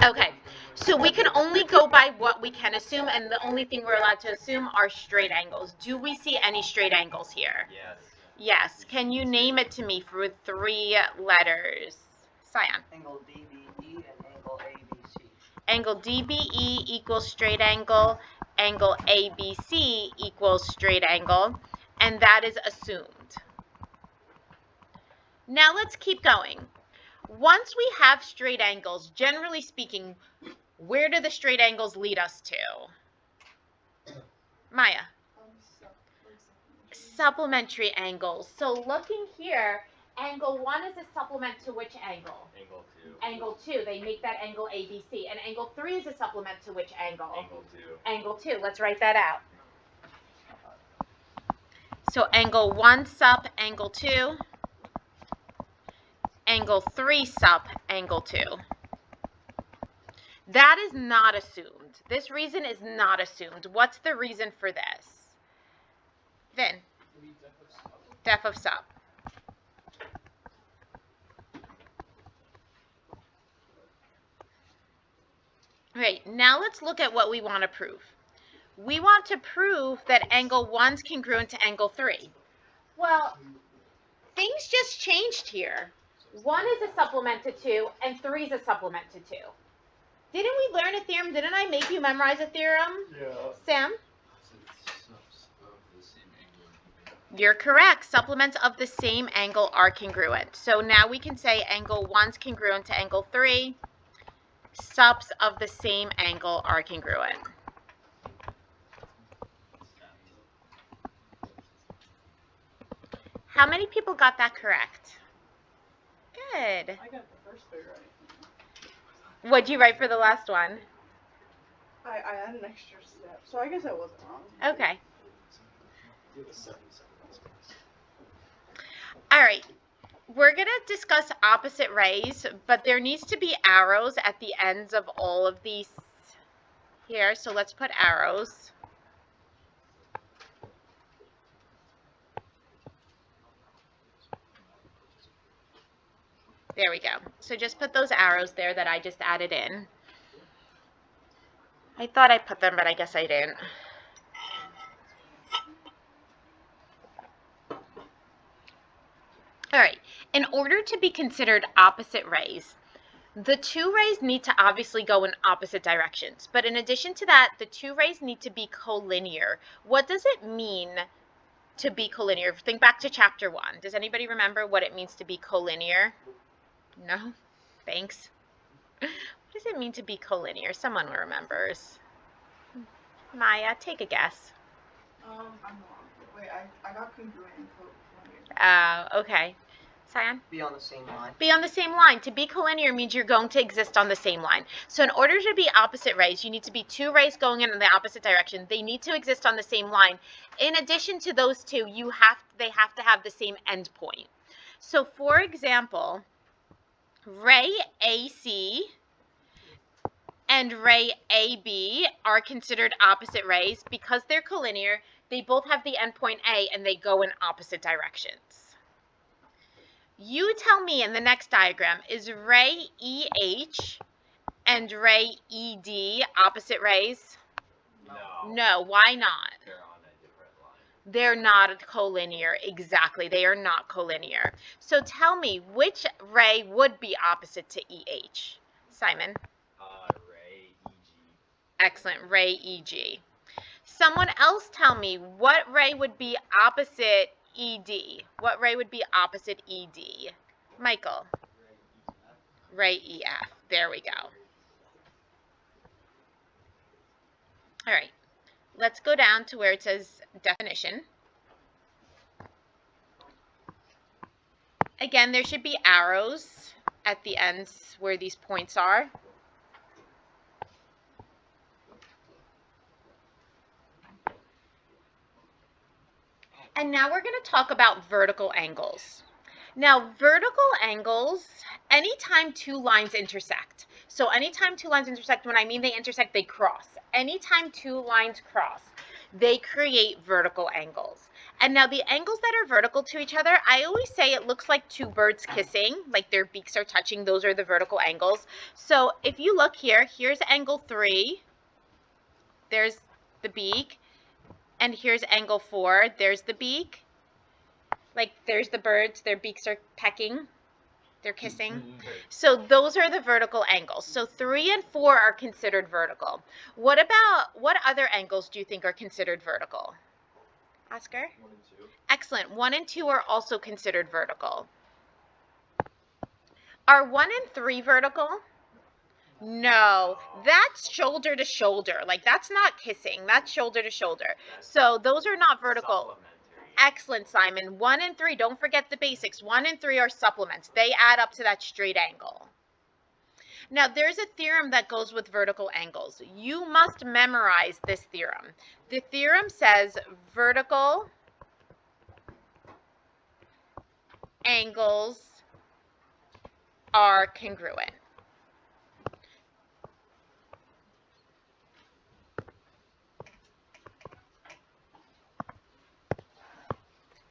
Okay, so we can only go by what we can assume, and the only thing we're allowed to assume are straight angles. Do we see any straight angles here? Yes. Yes. Can you name it to me for 3 letters? Cyan. Angle DBE and angle ABC. Angle DBE equals straight angle. Angle ABC equals straight angle. And that is assumed. Now let's keep going. Once we have straight angles, generally speaking, where do the straight angles lead us to? Maya. Supplementary angles. So looking here, angle 1 is a supplement to which angle? Angle 2. Angle 2. They make that angle ABC. And angle 3 is a supplement to which angle? Angle 2. Angle 2. Let's write that out. So angle 1 sup angle 2. Angle 3 sup angle 2. That is not assumed. This reason is not assumed. What's the reason for this? Vin. Def of sup. All right, now let's look at what we want to prove. We want to prove that angle 1's congruent to angle 3. Well, things just changed here. 1 is a supplement to 2, and 3 is a supplement to 2. Didn't we learn a theorem? Didn't I make you memorize a theorem? Yeah. Sam? You're correct. Supplements of the same angle are congruent. So now we can say angle 1's congruent to angle 3. Subs of the same angle are congruent. How many people got that correct? Good. I got the first bit right. What'd you write for the last one? I had an extra step, so I guess I wasn't wrong. Okay. All right. We're going to discuss opposite rays, but there needs to be arrows at the ends of all of these here. So let's put arrows. There we go. So just put those arrows there that I just added in. I thought I put them, but I guess I didn't. All right. In order to be considered opposite rays, the 2 rays need to obviously go in opposite directions. But in addition to that, the 2 rays need to be collinear. What does it mean to be collinear? Think back to chapter 1. Does anybody remember what it means to be collinear? No? Thanks. What does it mean to be collinear? Someone remembers. Maya, take a guess. I'm wrong. Wait, I got congruent and collinear. Okay. Cyan? Be on the same line. Be on the same line. To be collinear means you're going to exist on the same line. So in order to be opposite rays, you need to be 2 rays going in the opposite direction. They need to exist on the same line. In addition to those 2, they have to have the same endpoint. So for example, ray AC and ray AB are considered opposite rays because they're collinear. They both have the endpoint A and they go in opposite directions. You tell me in the next diagram, is ray EH and ray ED opposite rays? No. No, why not? They're on a different line. They're not collinear. Exactly, they are not collinear. So tell me, which ray would be opposite to EH? Simon? Ray EG. Excellent, ray EG. Someone else tell me, what ray would be opposite ED? What ray would be opposite ED? Michael? Ray EF. There we go. All right. Let's go down to where it says definition. Again, there should be arrows at the ends where these points are. And now we're going to talk about vertical angles. Now, vertical angles, anytime 2 lines intersect. So anytime 2 lines intersect, when I mean they intersect, they cross. Anytime 2 lines cross, they create vertical angles. And now the angles that are vertical to each other, I always say it looks like two birds kissing, like their beaks are touching. Those are the vertical angles. So if you look here, here's angle 3. There's the beak. And here's angle 4. There's the beak. Like there's the birds, their beaks are pecking. They're kissing. So those are the vertical angles. So 3 and 4 are considered vertical. What other angles do you think are considered vertical? Oscar? 1 and 2. Excellent. 1 and 2 are also considered vertical. Are 1 and 3 vertical? No, that's shoulder to shoulder. Like that's not kissing. That's shoulder to shoulder. So those are not vertical. Excellent, Simon. 1 and 3, don't forget the basics. 1 and 3 are supplements. They add up to that straight angle. Now, there's a theorem that goes with vertical angles. You must memorize this theorem. The theorem says vertical angles are congruent.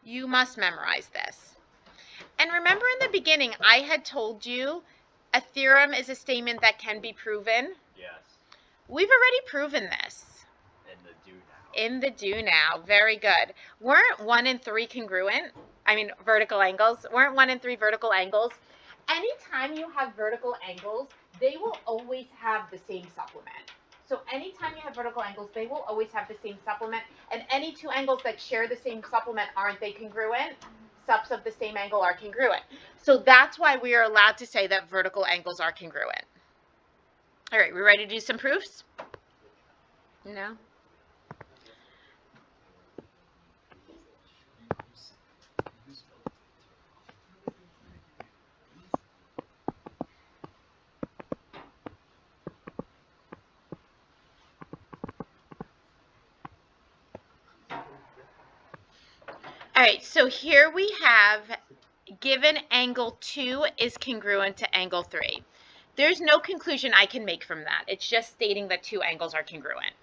You must memorize this. And remember in the beginning, I had told you a theorem is a statement that can be proven. Yes. We've already proven this. In the do now. In the do now. Very good. Weren't 1 and 3 congruent? I mean, vertical angles. Weren't 1 and 3 vertical angles? Anytime you have vertical angles, they will always have the same supplement. So anytime you have vertical angles, they will always have the same supplement. And any two angles that share the same supplement, aren't they congruent? Subs of the same angle are congruent. So that's why we are allowed to say that vertical angles are congruent. All right, we ready to do some proofs? No? All right, so here we have given angle 2 is congruent to angle 3. There's no conclusion I can make from that. It's just stating that two angles are congruent.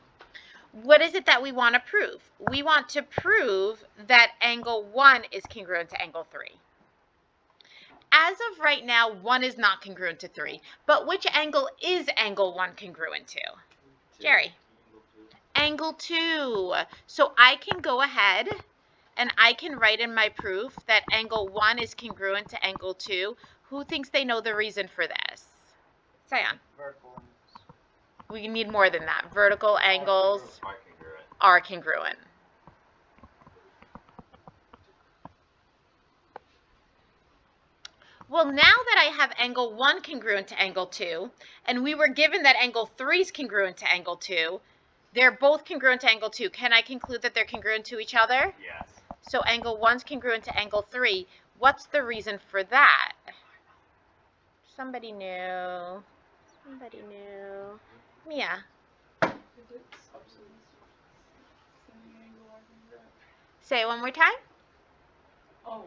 What is it that we want to prove? We want to prove that angle 1 is congruent to angle 3. As of right now, 1 is not congruent to 3. But which angle is angle 1 congruent to? Jerry? Angle 2. So I can go ahead and I can write in my proof that angle 1 is congruent to angle 2. Who thinks they know the reason for this? Sion. Vertical angles. We need more than that. Vertical angles are congruent. Well, now that I have angle 1 congruent to angle 2, and we were given that angle 3 is congruent to angle 2, they're both congruent to angle 2. Can I conclude that they're congruent to each other? Yes. So angle 1 is congruent to angle 3. What's the reason for that? Somebody knew. Somebody knew. Mia. Say it one more time. Oh,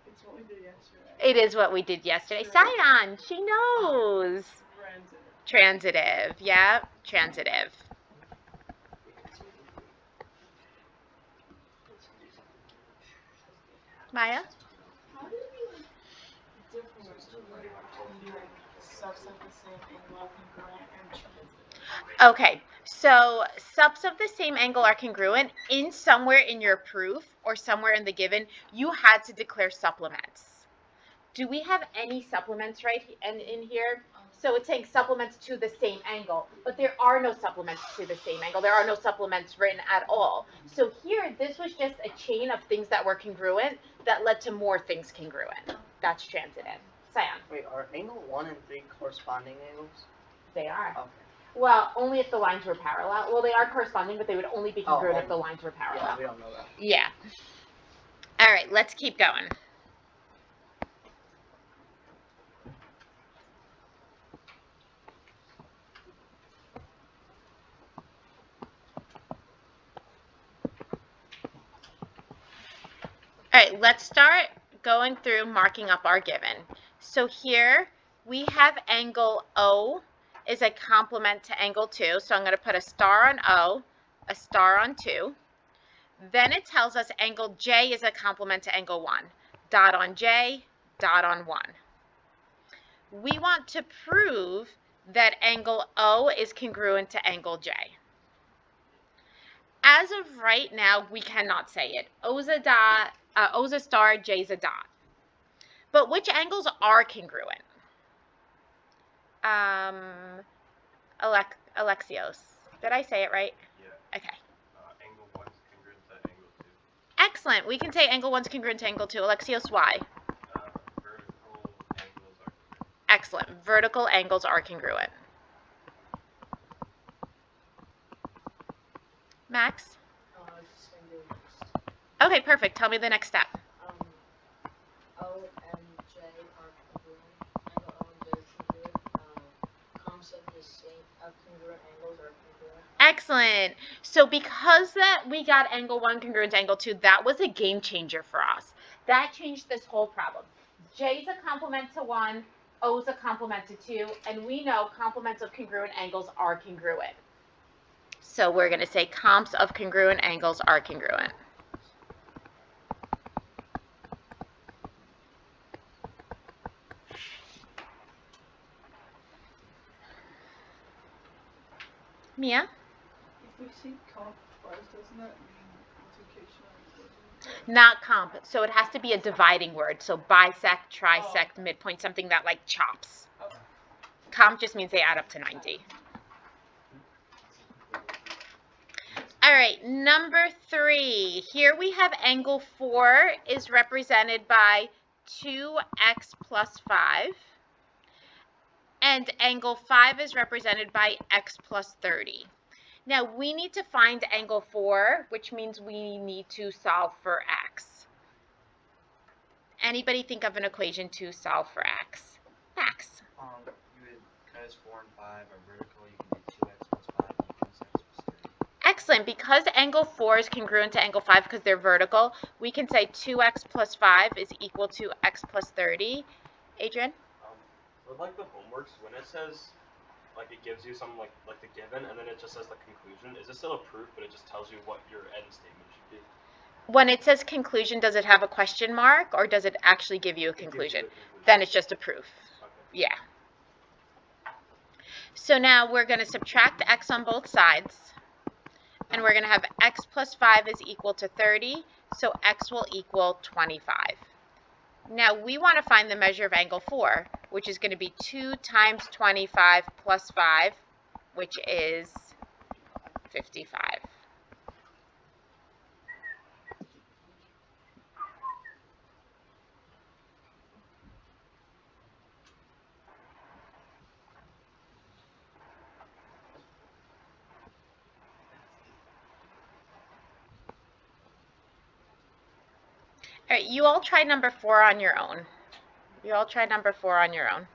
it's what we did yesterday. It is what we did yesterday. Sion, she knows. Transitive. Yeah, transitive. Maya? How do we differentiate between subs of the same angle congruent and transitive? Okay, so subs of the same angle are congruent. In somewhere in your proof or somewhere in the given, you had to declare supplements. Do we have any supplements right in here? So it's saying supplements to the same angle, but there are no supplements to the same angle. There are no supplements written at all. So here, this was just a chain of things that were congruent that led to more things congruent. That's transitive. Sion. Wait, are angle 1 and 3 corresponding angles? They are. Okay. Well, only if the lines were parallel. Well, they are corresponding, but they would only be congruent if the lines were Yeah, parallel. we don't know that. Yeah. All right, let's keep going. All right, let's start going through marking up our given. So here we have angle O is a complement to angle 2. So I'm going to put a star on O, a star on 2. Then it tells us angle J is a complement to angle 1. Dot on J, dot on 1. We want to prove that angle O is congruent to angle J. As of right now, we cannot say it. O's a dot, O's a star, J's a dot. But which angles are congruent? Alexios. Did I say it right? Yeah. Okay. Angle 1 is congruent to angle 2. Excellent. We can say angle 1 is congruent to angle 2. Alexios, why? Vertical angles are congruent. Excellent. Vertical angles are congruent. Max? Just gonna do next. Okay, perfect. Tell me the next step. O and J are congruent. Angle O and J are congruent. Comps of the same congruent angles are congruent. Excellent. So because that we got angle 1 congruent to angle 2, that was a game changer for us. That changed this whole problem. J's a complement to 1, O's a complement to 2, and we know complements of congruent angles are congruent. So we're going to say comps of congruent angles are congruent. Mia? If we see comp twice, doesn't that mean multiplication or division? Not comp. So it has to be a dividing word. So bisect, trisect, midpoint, something that like chops. Okay. Comp just means they add up to 90. All right, number 3. Here we have angle 4 is represented by 2x plus 5. And angle 5 is represented by x plus 30. Now we need to find angle 4, which means we need to solve for x. Anybody think of an equation to solve for x? Max. You would, because 4 and 5 are vertical, you can do 2x plus 5 equals x plus 30. Excellent. Because angle 4 is congruent to angle 5 because they're vertical, we can say 2x plus 5 is equal to x plus 30. Adrian? With like the homeworks, when it says, like it gives you something like the given, and then it just says the conclusion, is this still a proof, but it just tells you what your end statement should be? When it says conclusion, does it have a question mark or does it actually give you a conclusion? Then it's just a proof. Okay. Yeah. So now we're going to subtract x on both sides. And we're going to have x plus 5 is equal to 30. So x will equal 25. Now we want to find the measure of angle 4, which is going to be 2 times 25 plus 5, which is 55. All right, you all try number 4 on your own. You all try number 4 on your own.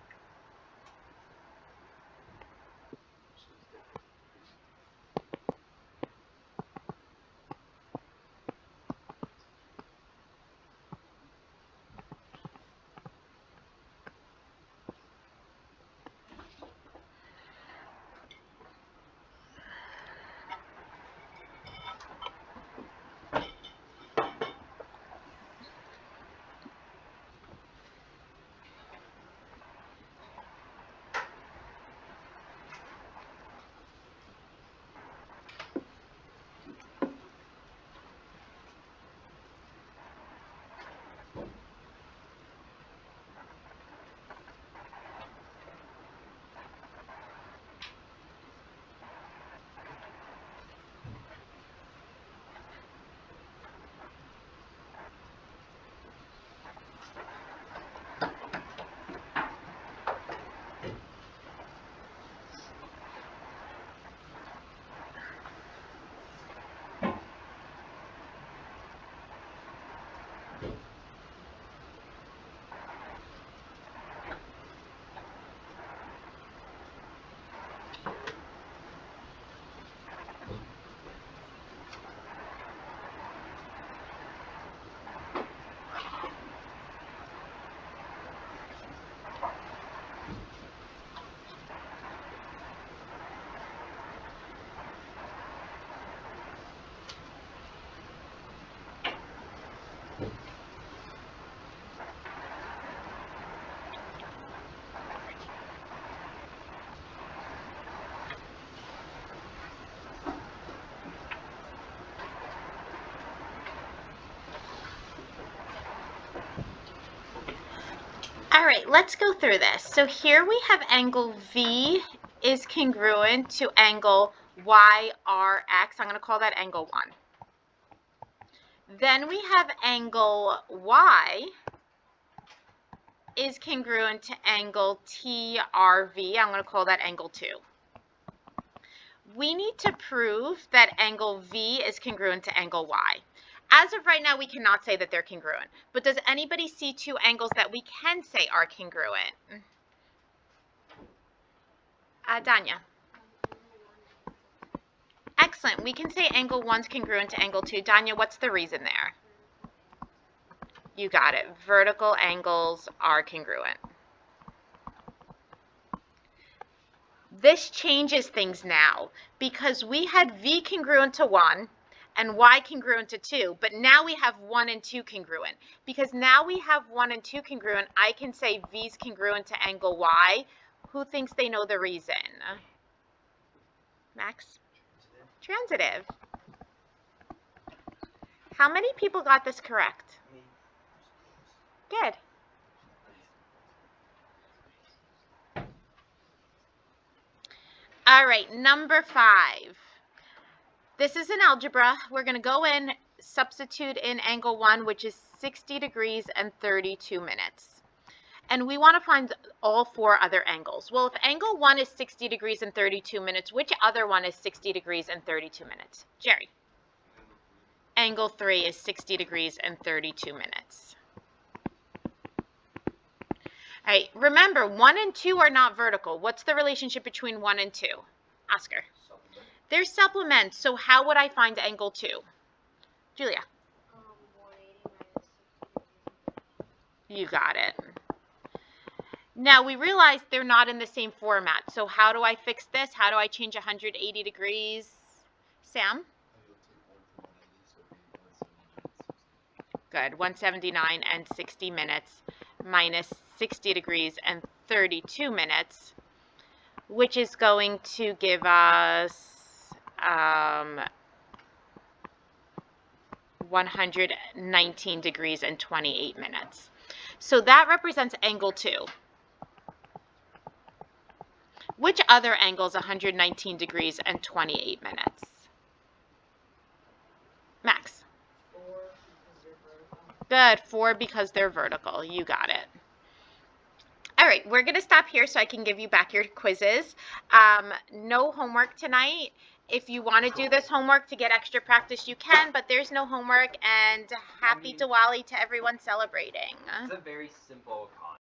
let's go through this. So here we have angle V is congruent to angle YRX. I'm going to call that angle 1. Then we have angle Y is congruent to angle TRV. I'm going to call that angle 2. We need to prove that angle V is congruent to angle Y. As of right now, we cannot say that they're congruent. But does anybody see two angles that we can say are congruent? Danya. Excellent. We can say angle 1 is congruent to angle 2. Danya, what's the reason there? You got it. Vertical angles are congruent. This changes things now because we had V congruent to 1 and Y congruent to 2, but now we have 1 and 2 congruent. Because now we have 1 and 2 congruent, I can say V is congruent to angle Y. Who thinks they know the reason? Max? Transitive. How many people got this correct? Good. All right, number 5. This is an algebra. We're going to go in, substitute in angle 1, which is 60 degrees and 32 minutes. And we want to find all 4 other angles. Well, if angle 1 is 60 degrees and 32 minutes, which other one is 60 degrees and 32 minutes? Jerry. Angle 3 is 60 degrees and 32 minutes. All right, remember, 1 and 2 are not vertical. What's the relationship between 1 and 2? Oscar. They're supplements, so how would I find angle 2? Julia. 180 minus 60. You got it. Now, we realize they're not in the same format, so how do I fix this? How do I change 180 degrees? Sam? Good, 179 and 60 minutes minus 60 degrees and 32 minutes, which is going to give us 119 degrees and 28 minutes. So that represents angle 2. Which other angle is 119 degrees and 28 minutes? Max. 4 because they're vertical. Good, 4 because they're vertical. You got it. All right, we're going to stop here so I can give you back your quizzes. No homework tonight. If you want to do this homework to get extra practice, you can, but there's no homework, and happy Diwali to everyone celebrating. It's a very simple concept.